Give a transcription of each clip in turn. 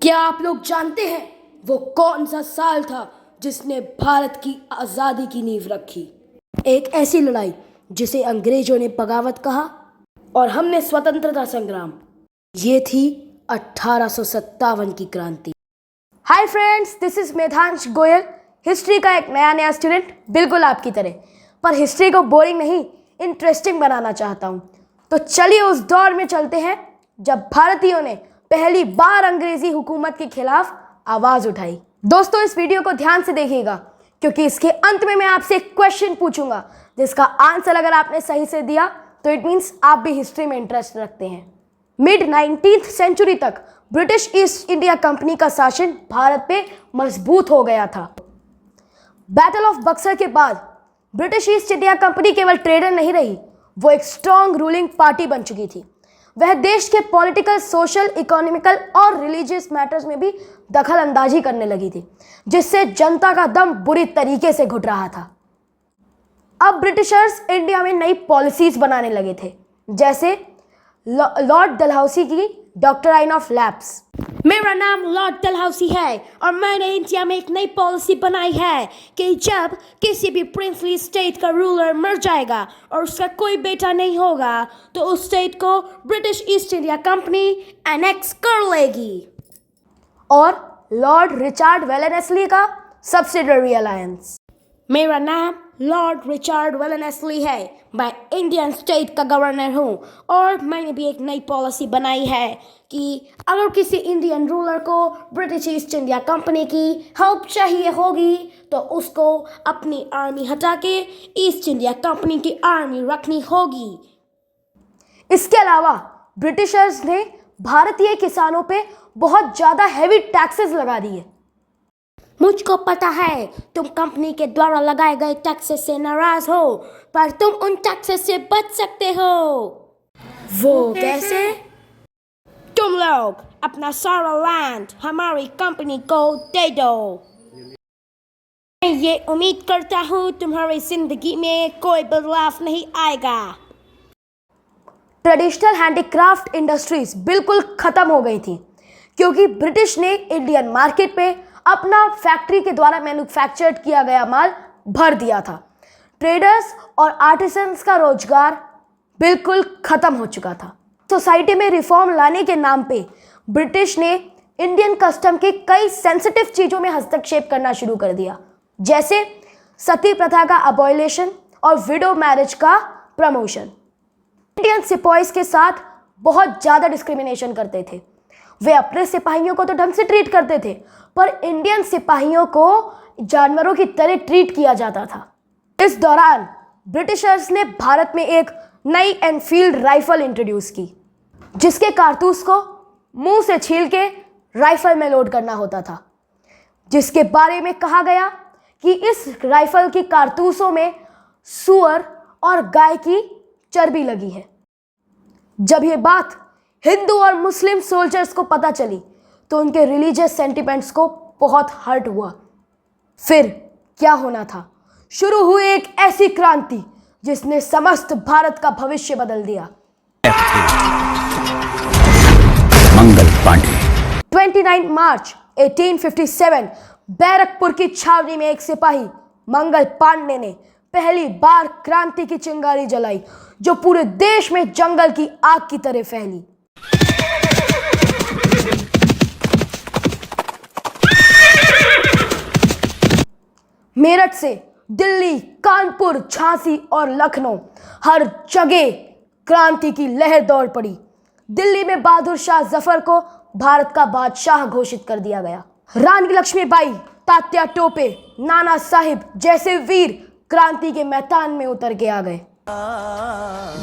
क्या आप लोग जानते हैं वो कौन सा साल था जिसने भारत की आज़ादी की नींव रखी? एक ऐसी लड़ाई जिसे अंग्रेजों ने बगावत कहा और हमने स्वतंत्रता संग्राम। ये थी 1857 की क्रांति। Hi friends, this is Medhansh Goyal, history का एक नया स्टूडेंट, बिल्कुल आपकी तरह, पर हिस्ट्री को बोरिंग नहीं, इंटरेस्टिंग बनाना चाहता हूँ। तो चलिए उस दौर में चलते हैं जब भारतीयों ने पहली बार अंग्रेजी हुकूमत के खिलाफ आवाज उठाई। दोस्तों, इस वीडियो को ध्यान से देखिएगा क्योंकि इसके अंत में मैं आपसे एक क्वेश्चन पूछूंगा जिसका आंसर अगर आपने सही से दिया तो इट मीन्स आप भी हिस्ट्री में इंटरेस्ट रखते हैं। मिड 19th सेंचुरी तक ब्रिटिश ईस्ट इंडिया कंपनी का शासन भारत पे मजबूत हो गया था। बैटल ऑफ बक्सर के बाद ब्रिटिश ईस्ट इंडिया कंपनी केवल ट्रेडर नहीं रही, वो एक स्ट्रॉन्ग रूलिंग पार्टी बन चुकी थी। वह देश के पॉलिटिकल, सोशल, इकोनॉमिकल और रिलीजियस मैटर्स में भी दखल अंदाजी करने लगी थी, जिससे जनता का दम बुरी तरीके से घुट रहा था। अब ब्रिटिशर्स इंडिया में नई पॉलिसीज बनाने लगे थे, जैसे लॉर्ड डलहौसी की डॉक्ट्राइन ऑफ लैप्स। मेरा नाम लॉर्ड डलहौसी है और मैंने इंडिया में एक नई पॉलिसी बनाई है कि जब किसी भी प्रिंसली स्टेट का रूलर मर जाएगा और उसका कोई बेटा नहीं होगा तो उस स्टेट को British east India company annex कर लेगी। और लॉर्ड रिचर्ड वेलेस्ली का सब्सिडरी अलायंस। मेरा नाम लॉर्ड रिचर्ड वेलेस्ली है, मैं इंडियन स्टेट का गवर्नर हूँ और मैंने भी एक नई पॉलिसी बनाई है कि अगर किसी इंडियन रूलर को ब्रिटिश ईस्ट इंडिया कंपनी की हेल्प चाहिए होगी तो उसको अपनी आर्मी हटा के ईस्ट इंडिया कंपनी की आर्मी रखनी होगी। इसके अलावा ब्रिटिशर्स ने भारतीय किसानों पे बहुत ज़्यादा हैवी टैक्सेस लगा दिए। मुझको पता है तुम कंपनी के द्वारा लगाए गए टैक्सेस से नाराज हो, पर तुम उन टैक्सेस से बच सकते हो। वो कैसे? तुम लोग अपना सारा लैंड हमारी कंपनी को दे दो। मैं ये उम्मीद करता हूँ तुम्हारी जिंदगी में कोई बदलाव नहीं आएगा। ट्रेडिशनल हैंडीक्राफ्ट इंडस्ट्रीज बिल्कुल खत्म हो गई थी क्योंकि ब्रिटिश ने इंडियन मार्केट पे अपना फैक्ट्री के द्वारा मैन्युफैक्चर्ड किया गया माल भर दिया था। ट्रेडर्स और आर्टिसंस का रोजगार बिल्कुल खत्म हो चुका था। सोसाइटी में रिफॉर्म लाने के नाम पे ब्रिटिश ने इंडियन कस्टम के कई सेंसिटिव चीज़ों में हस्तक्षेप करना शुरू कर दिया, जैसे सती प्रथा का अबॉलिशन और विडो मैरिज का प्रमोशन। इंडियन सिपाहीज के साथ बहुत ज़्यादा डिस्क्रिमिनेशन करते थे। वे अपने सिपाहियों को तो ढंग से ट्रीट करते थे, पर इंडियन सिपाहियों को जानवरों की तरह ट्रीट किया जाता था। इस दौरान ब्रिटिशर्स ने भारत में एक नई एनफील्ड राइफल इंट्रोड्यूस की, जिसके कारतूस को मुंह से छील के राइफल में लोड करना होता था, जिसके बारे में कहा गया कि इस राइफल की कारतूसों में सूअर और गाय की चर्बी लगी है। जब ये बात हिंदू और मुस्लिम सोल्जर्स को पता चली तो उनके रिलीजियस सेंटिमेंट्स को बहुत हर्ट हुआ। फिर क्या होना था? शुरू हुई एक ऐसी क्रांति जिसने समस्त भारत का भविष्य बदल दिया। मंगल पांडे। 29 मार्च 1857 बैरकपुर की छावनी में एक सिपाही मंगल पांडे ने पहली बार क्रांति की चिंगारी जलाई, जो पूरे देश में जंगल की आग की तरह फैली। मेरठ से दिल्ली, कानपुर, झांसी और लखनऊ, हर जगह क्रांति की लहर दौड़ पड़ी। दिल्ली में बहादुर शाह जफर को भारत का बादशाह घोषित कर दिया गया। रानी लक्ष्मीबाई, तात्या टोपे, नाना साहिब जैसे वीर क्रांति के मैदान में उतर के आ गए।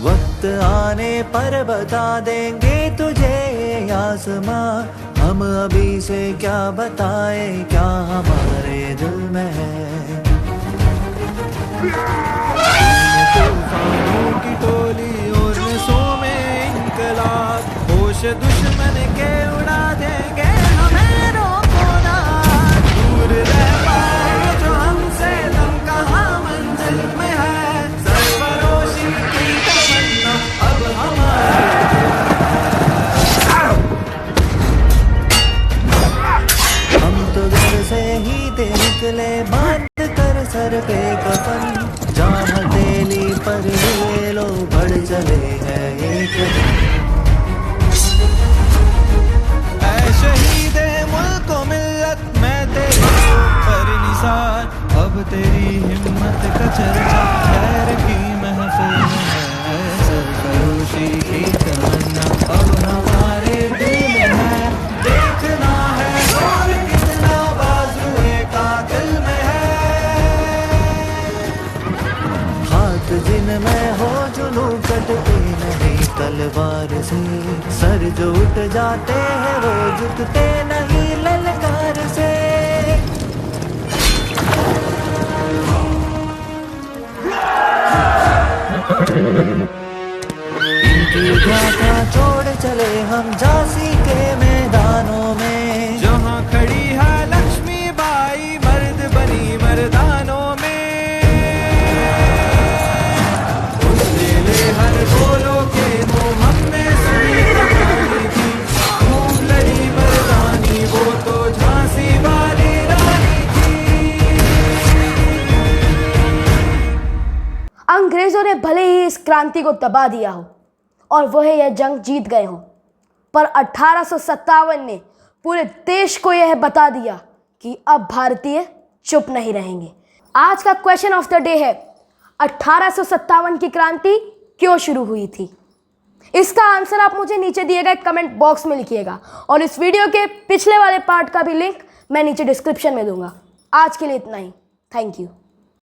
वक्त आने पर बता देंगे तुझे आसमां, हम अभी से क्या बताएं क्या हमारे दिल में है। तूफानों की टोली और नसों में इनकलाब, होश दुश्मन के उड़ा देंगे, हमें रोको ना। दूर रह पाए जो हमसे, दम कहाँ मंजिल में है, सरफरोशी की तमन्ना अब हमारे। ले बांध कर सर पे कफन, जहाँ हथेली पर लिए लो बढ़ चले हैं एक ऐ शहीदे मुल्क व मिल्लत, मैं तेरे पर निसार, अब तेरी हिम्मत का चर्चा खैर की महफिल में है, सरफरोशी की तमन्ना अब हमारे दिल में है, देखना है और कितना बाजुए कातिल में है, हाथ जिनमें हो जुनू कटते नहीं तलवार से, सर जो उठ जाते हैं वो झुकते नहीं ललकार से। इनकी गाथा छोड़ चले हम झांसी के मैदानों में, जहाँ खड़ी है लक्ष्मी बाई मर्द बनी मर्दानों में, उसने ले हर बोलो के मुँह हमने सुनी कहानी थी, खूब लड़ी मर्दानी वो तो झांसी वाली रानी थी। अंग्रेजों ने भले ही इस क्रांति को दबा दिया हो और वह यह जंग जीत गए हों, पर 1857 ने पूरे देश को यह बता दिया कि अब भारतीय चुप नहीं रहेंगे। आज का क्वेश्चन ऑफ द डे है, 1857 की क्रांति क्यों शुरू हुई थी? इसका आंसर आप मुझे नीचे दिए गए कमेंट बॉक्स में लिखिएगा और इस वीडियो के पिछले वाले पार्ट का भी लिंक मैं नीचे डिस्क्रिप्शन में दूंगा। आज के लिए इतना ही। Thank you.